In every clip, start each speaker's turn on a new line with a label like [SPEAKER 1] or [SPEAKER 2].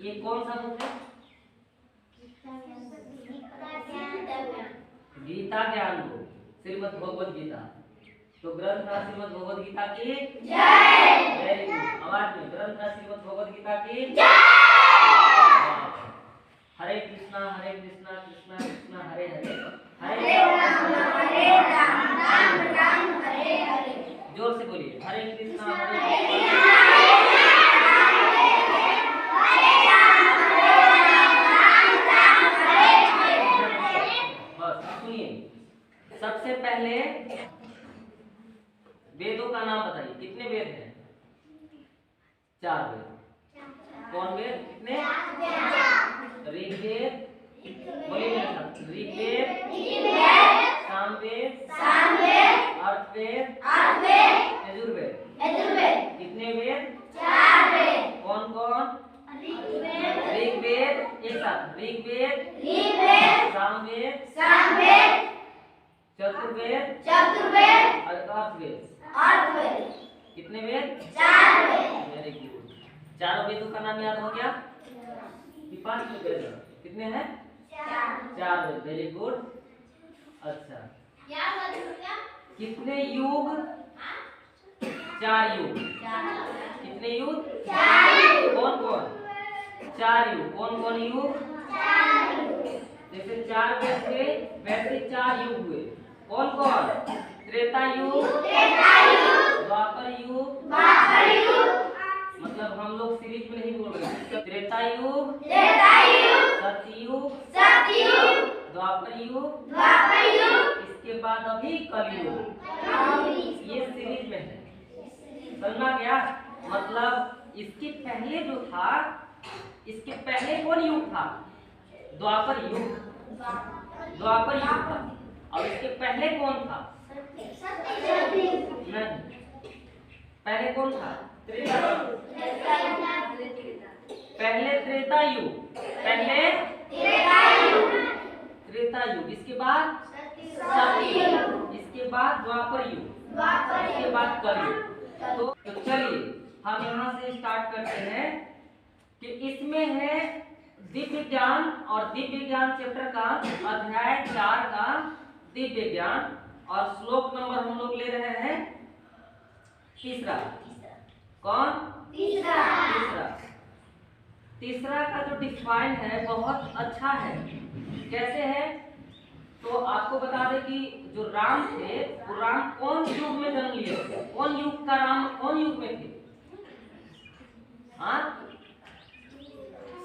[SPEAKER 1] ये कौन सा बुक है? गीता ज्ञान बुक, श्रीमद् भगवद गीता। तो ग्रंथ था श्रीमद् भगवद गीता की जय। वेरी गुड, आवाज में, ग्रंथ था श्रीमद् भगवद गीता की जय। हरे कृष्णा कृष्णा कृष्णा हरे हरे, हरे राम राम हरे हरे। जोर से बोलिए, हरे कृष्णा सबसे पहले वेदों का नाम बताइए, कितने वेद हैं? 4 वेद। कौन वेद? कितने? ऋग्वेद, बोलिए मेरे साथ, ऋग्वेद, सामवेद, अर्थवेद, यजुर्वेद। कितने वेद? 4 वेद। कौन कौन? ऋग्वेद, एक साथ, ऋग्वेद, सामवेद, चतुर्वेद और अर्थवेद। कितने वेद? 4 वेद। वेरी गुड, चारों वेदों का नाम याद हो गया कि 5 वेद? कितने हैं? 4 वेद। Very good. अच्छा, कितने युग? 4 युग। कितने युग? 4 युग। कौन कौन? 4 युग। कौन कौन युग? जैसे 4 वेद थे वैसे 4 युग हुए। कौन कौन? त्रेता युग, द्वापर युग, मतलब हम लोग सीरीज में नहीं बोल रहे। त्रेता युग, सतयुग, द्वापर युग, इसके बाद अभी कलयुग। ये सीरीज में है, समझा गया? मतलब इसके पहले जो था, इसके पहले कौन युग था? द्वापर युग। द्वापर युग था। और इसके पहले कौन था? नहीं, पहले कौन था? त्रेता युग। पहले त्रेता युग, पहले त्रेता युग, इसके बाद सतयुग, इसके बाद द्वापर युग, इसके बाद कलयुग। तो चलिए हम यहाँ से स्टार्ट करते हैं कि इसमें है दिव्य ज्ञान, और दिव्य ज्ञान चैप्टर का अध्याय 4 का दिव्य ज्ञान, और श्लोक नंबर हम लोग ले रहे हैं तीसरा। कौन? तीसरा का जो डिफाइन है बहुत अच्छा है। कैसे है? तो आपको बता दें कि जो राम थे वो राम कौन युग में जन्म लिए थे? कौन युग का राम कौन युग में थे?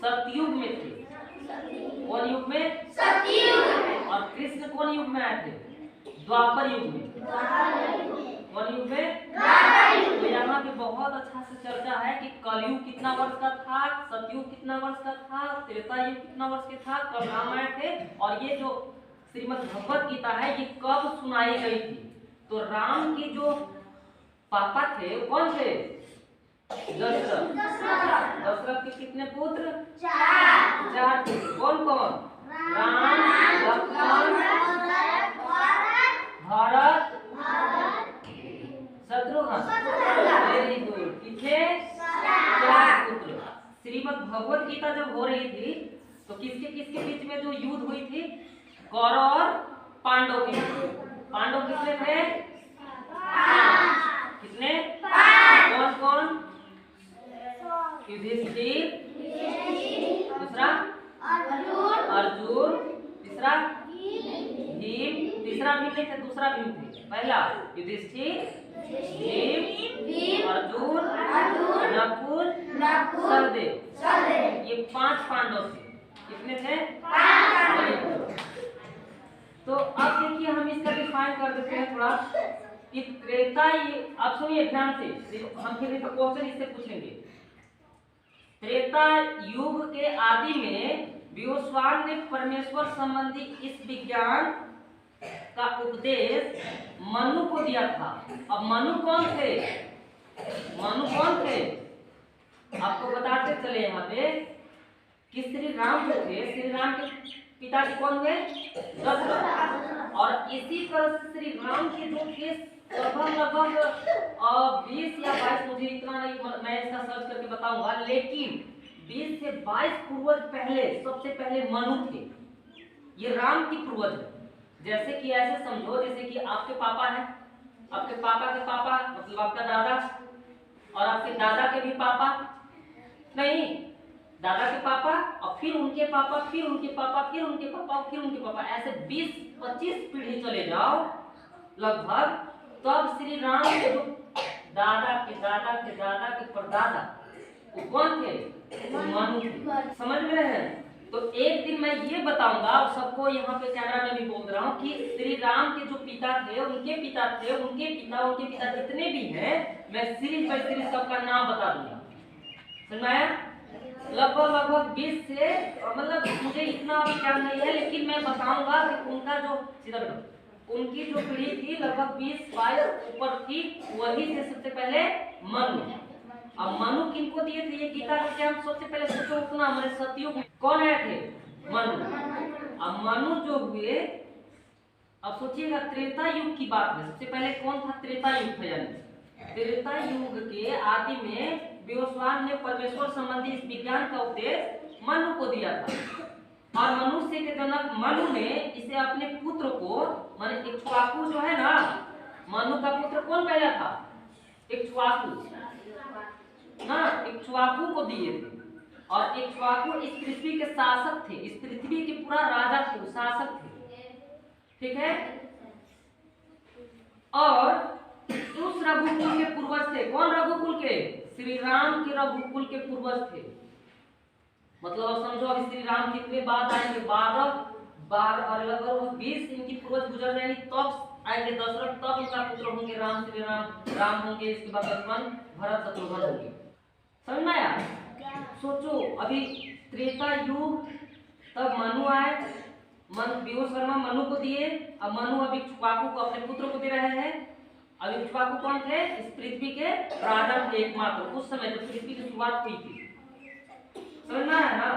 [SPEAKER 1] सतयुग में थे। कौन युग में? सतयुग। और कृष्ण कौन युग में आए थे? द्वापर युग में। कौन युग में? द्वापर युग। तो यहाँ पे बहुत अच्छा से चर्चा है कि कलयुग कितना वर्ष का था, सतयुग कितना वर्ष का था, त्रेता युग कितना वर्ष का था, कब राम आए थे, और ये जो श्रीमद् भगवद गीता है ये कब सुनाई गई थी। तो राम के जो पापा थे वो कौन थे? दशरथ। दशरथ के कितने पुत्र? 4 थे। कौन कौन? राम, लक्ष्मण, भरत, शत्रुघ्न। Very good. कितने? 4 पुत्र। श्रीमद् भगवद गीता जब हो रही थी तो किसके किसके बीच में जो युद्ध हुई थी? कौरव और पांडव के। पांडव कितने थे? 5। कितने? 5। कौन कौन? युधिष्ठिर, दूसरा अर्जुन, तीसरा भीम, तीसरा भीम नहीं थे, दूसरा भीम थे। पहला युधिष्ठिर, भीम, अर्जुन, नकुल, सहदेव। ये 5 पांडव थे। कितने थे? 5। तो अब देखिए हम इसका डिफाइन कर देते हैं थोड़ा कि त्रेता, ये आप सुनिए ध्यान से, हम फिर क्वेश्चन इससे पूछेंगे। त्रेता युग के आदि में विवस्वान ने परमेश्वर संबंधी इस विज्ञान का उपदेश मनु को दिया था। अब मनु कौन थे? आपको बताते चले यहाँ पे कि श्री राम जो थे, श्री राम के पिताजी कौन हुए? दशरथ। और इसी तरह से श्री राम के जो थे लगभग 20 या 22, मुझे इतना नहीं, मैं इसका सर्च करके बताऊंगा, लेकिन 20 से 22 पूर्वज पहले, सबसे पहले मनु थे। ये राम की पूर्वज है। जैसे कि ऐसे समझो जैसे कि आपके पापा हैं, आपके पापा के पापा मतलब आपका दादा, और आपके दादा के भी पापा, नहीं दादा के पापा और फिर उनके पापा, फिर उनके पापा, फिर उनके पापा, फिर उनके पापा, ऐसे 20-25 पीढ़ी चले जाओ लगभग, तब श्री राम के जो दादा के दादा के दादा के परदादा वो कौन थे? मनु थे। समझ में रहे हैं? तो एक दिन मैं ये बताऊंगा आप सबको, यहाँ पे कैमरा में भी बोल रहा हूँ कि श्री राम के जो पिता थे, उनके पिता थे, उनके पिता जितने भी हैं, मैं सीरीज बाय सीरीज सबका नाम बता दूंगा। समझ में आया? लगभग 20 से, मतलब मुझे इतना अभी ज्ञान नहीं है, लेकिन मैं बताऊंगा कि उनका जो सीधा उनकी जो पीढ़ी थी लगभग 20-22 ऊपर थी, वही थे सबसे पहले मनु। अब मनु किनको दिए थे ये गीता के ज्ञान? सबसे पहले सोचो उतना हमारे सतयुग में कौन आए थे? मनु। अब मनु जो हुए, अब सोचिएगा त्रेता युग की बात है। सबसे पहले कौन था? त्रेता युग था। यानी त्रेता युग के आदि में व्योसवान ने परमेश्वर संबंधी इस विज्ञान का उपदेश मनु को दिया था, और मनुष्य के जनक मनु ने इसे अपने पुत्र को, माने इक्ष्वाकु जो है ना, मनु का पुत्र कौन पहला था? इक्ष्वाकु ना, इक्ष्वाकु को दिए थे। और इक्ष्वाकु इस पृथ्वी के शासक थे, इस पृथ्वी के पूरा राजा थे, शासक थे, ठीक है। और उस रघुकुल के पूर्वज थे। कौन रघुकुल के? श्री राम के रघुकुल के पूर्वज थे। मतलब अब समझो, अब श्री राम कितने बाद आएंगे? 12 और लगभग 20 इनकी पूर्वज गुजर जाएंगे, तब आएंगे दशरथ, तब उनका पुत्र होंगे राम, श्री राम होंगे, इसके बाद लक्ष्मण, भरत, शत्रुघ्न होंगे। समझ में आया? सोचो अभी त्रेता युग, तब मनु आए, विवस्वान मनु को दिए, अब मनु अभी इक्ष्वाकु को अपने पुत्र को दे रहे हैं। अब इक्ष्वाकु कौन थे? इस पृथ्वी के राजा थे एकमात्र, उस समय जब पृथ्वी की शुरुआत हुई थी। समझना है ना?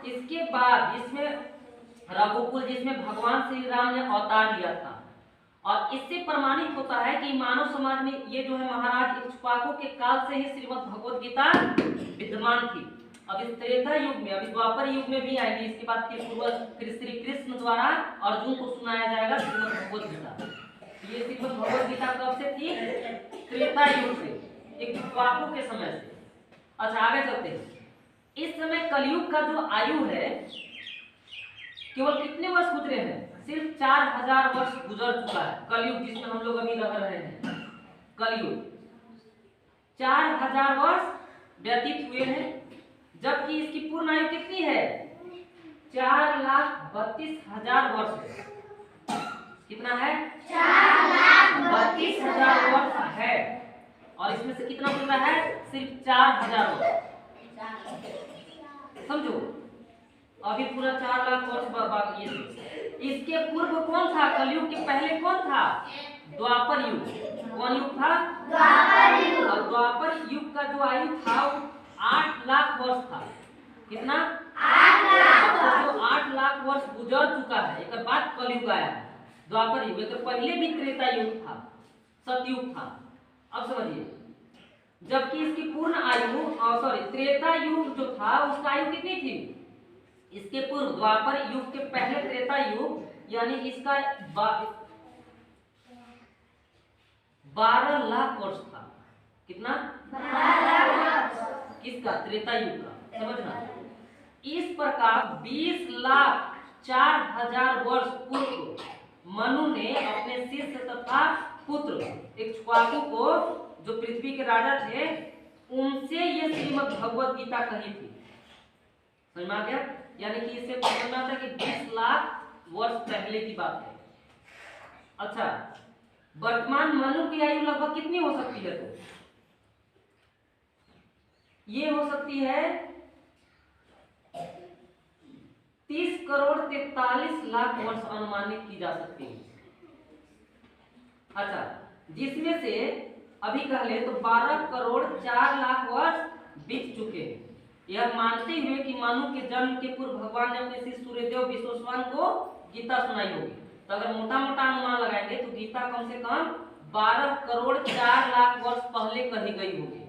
[SPEAKER 1] इसके बाद इसमें रघुकुल, जिसमें भगवान श्री राम ने अवतार लिया था, और इससे प्रमाणित होता है कि मानव समाज में ये जो है महाराज इक्ष्वाकु के काल से ही श्रीमद् भगवद गीता विद्यमान थी। अब इस त्रेता युग में, अभी द्वापर युग में भी आएंगे, इसके बाद फिर श्री कृष्ण द्वारा अर्जुन को सुनाया जाएगा श्रीमद् भगवद गीता। ये श्रीमद् भगवद गीता कब से थी? त्रेता युग से, इक्ष्वाकु के समय से। अच्छा आगे चलते हैं। इस समय कलयुग का जो आयु है, केवल कितने वर्ष गुजरे हैं? सिर्फ 4000 वर्ष गुजर चुका है कलयुग, जिसमें हम लोग अभी रह रहे हैं। कलयुग 4000 वर्ष व्यतीत हुए हैं, जबकि इसकी पूर्ण आयु कितनी है? 4,32,000 वर्ष है। कितना है? 4,32,000 वर्ष है, और इसमें से कितना गुजरा है? सिर्फ 4000 वर्ष। समझो, अभी पूरा 4 लाख वर्ष बाकी है। इसके पूर्व कौन था? कलयुग के पहले कौन था? द्वापर युग। कौन युग था? द्वापर युग। और द्वापर युग का जो आयु था वो 8 लाख वर्ष था। कितना? 8 लाख वर्ष। तो 8 लाख वर्ष गुजर चुका है, एक बाद कलयुग आया। द्वापर युग, तो पहले भी त्रेता युग था, सतयुग था। अब समझिए, जबकि इसकी पूर्ण आयु, सॉरी त्रेता युग जो था उसका आयु कितनी थी? इसके पूर्व द्वापर युग के पहले त्रेता युग, यानी इसका 12 लाख वर्ष था। कितना? 12 लाख। किसका? त्रेता युग का। समझना, इस प्रकार 20,04,000 वर्ष पूर्व मनु ने अपने शिष्य तथा पुत्र इक्ष्वाकु को, जो पृथ्वी के राजा थे, उनसे ये श्रीमद् भगवद गीता कही थी। समझ में आ गया? यानी कि इससे समझ में आता है कि 20 लाख वर्ष पहले की बात है। अच्छा, वर्तमान मनु की आयु लगभग कितनी हो सकती है? तो ये हो सकती है 30 करोड़ 43 लाख वर्ष अनुमानित की जा सकती है। अच्छा, जिसमें से अभी कह ले तो 12 करोड़ 4 लाख वर्ष बीत चुके हैं, यह मानते हुए कि मनु के जन्म के पूर्व भगवान ने अपने शिष्य सूर्यदेव विश्वस्वान को गीता सुनाई होगी। तो अगर मोटा मोटा अनुमान लगाएंगे तो गीता कम से कम 12 करोड़ 4 लाख वर्ष पहले कही गई होगी।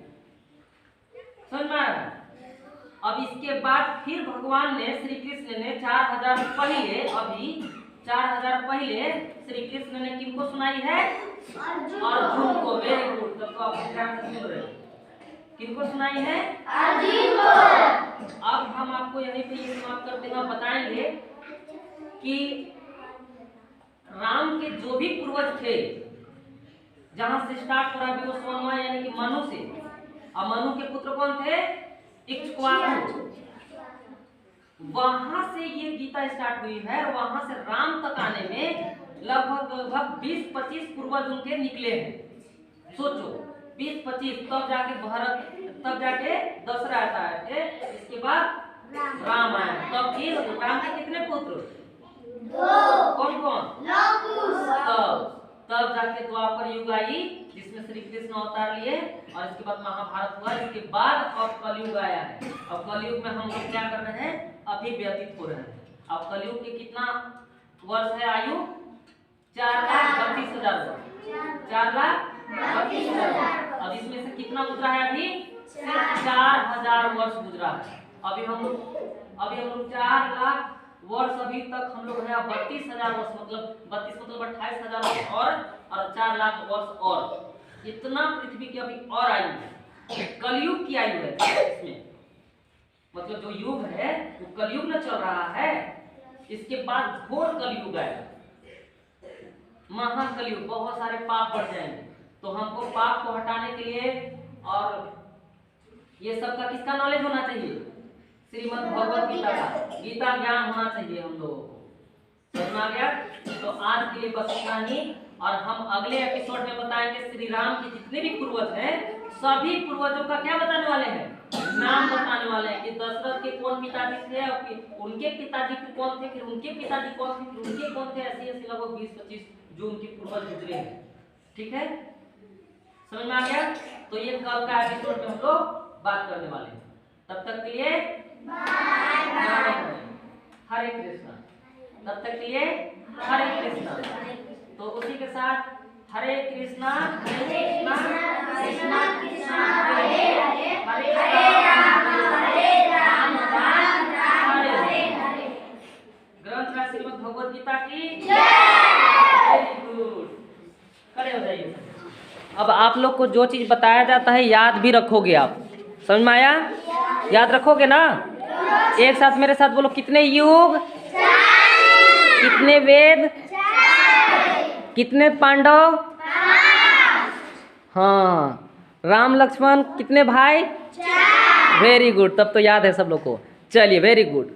[SPEAKER 1] समझ में आ रहा है? अब इसके बाद फिर भगवान ने, श्री कृष्ण ने 4000 पहले, अभी 4000 पहले श्री कृष्ण ने किनको सुनाई है? अर्जुन को। वेरी गुड, तब तो आप ध्यान से सुन रहे हो। किनको सुनाई है? अर्जुन को। अब हम आपको यहीं पे ये समाप्त करते हैं, बताएंगे कि राम के जो भी पूर्वज थे, जहां से स्टार्ट हो रहा है विवस्वान यानी कि मनु से, और मनु के पुत्र कौन थे? इक्ष्वाकु। वहां से ये गीता स्टार्ट हुई है, और वहां से राम तक आने में लगभग 20-25 पूर्वज उनके निकले हैं। सोचो 20-25, तब जाके भरत, तब जाके दशरथ आए थे, इसके बाद राम आए। तब फिर राम के कितने पुत्र? 2। कौन कौन? तब जाके द्वापर युग आई, जिसमें श्री कृष्ण अवतार लिए, और इसके बाद महाभारत हुआ। इसके बाद अब कलयुग आया है। अब कलयुग में हम लोग क्या कर रहे हैं? अभी व्यतीत हो रहे हैं। अब कलयुग के कितना वर्ष है आयु? 4,32,000 वर्ष। 4,32,000। अब इसमें से कितना गुजरा है? अभी 4,000 वर्ष गुजरा है। अभी हम लोग 4 लाख वर्ष अभी तक हम लोग है। 32,000 वर्ष, मतलब 32 मतलब 28,000 वर्ष और 4 लाख वर्ष और, इतना पृथ्वी की अभी और आयु है। कलयुग की आयु है इसमें, मतलब जो युग है वो कलयुग में चल रहा है। इसके बाद घोर कलयुग आएगा, महाकलयुग। बहुत सारे पाप बढ़ जाएंगे, तो हमको पाप को हटाने के लिए, और ये सब का किसका नॉलेज होना चाहिए? श्रीमद् भगवत गीता का, गीता ज्ञान होना चाहिए हम लोगों को। समझ आ गया? तो आज के लिए बस इतना ही, और हम अगले एपिसोड में बताएंगे श्री राम के जितने भी पूर्वज हैं, सभी पूर्वजों का क्या बताने वाले हैं? नाम बताने वाले हैं कि दशरथ के कौन पिताजी थे, और फिर उनके पिताजी कौन थे, फिर उनके पिताजी कौन थे, फिर उनके कौन थे। ऐसे ऐसे लगभग 20-25 जो उनके पूर्वज गुजरे हैं। ठीक है, समझ में आ गया? तो ये कल का एपिसोड में हम लोग बात करने वाले हैं। तब तक के लिए हरे कृष्णा। तब तक के लिए हरे कृष्णा। तो उसी के साथ हरे कृष्णा कृष्णा कृष्णा कृष्णा हरे हरे, हरे राम राम हरे हरे। ग्रंथ का श्रीमद् भगवत गीता की जय। वेरी गुड, खड़े हो जाइए। अब आप लोग को जो चीज बताया जाता है याद भी रखोगे आप। समझ में आया? याद रखोगे ना? एक साथ मेरे साथ बोलो, कितने युग, कितने वेद, कितने पांडव, हाँ, राम लक्ष्मण कितने भाई? वेरी गुड, तब तो याद है सब लोग को। चलिए, वेरी गुड।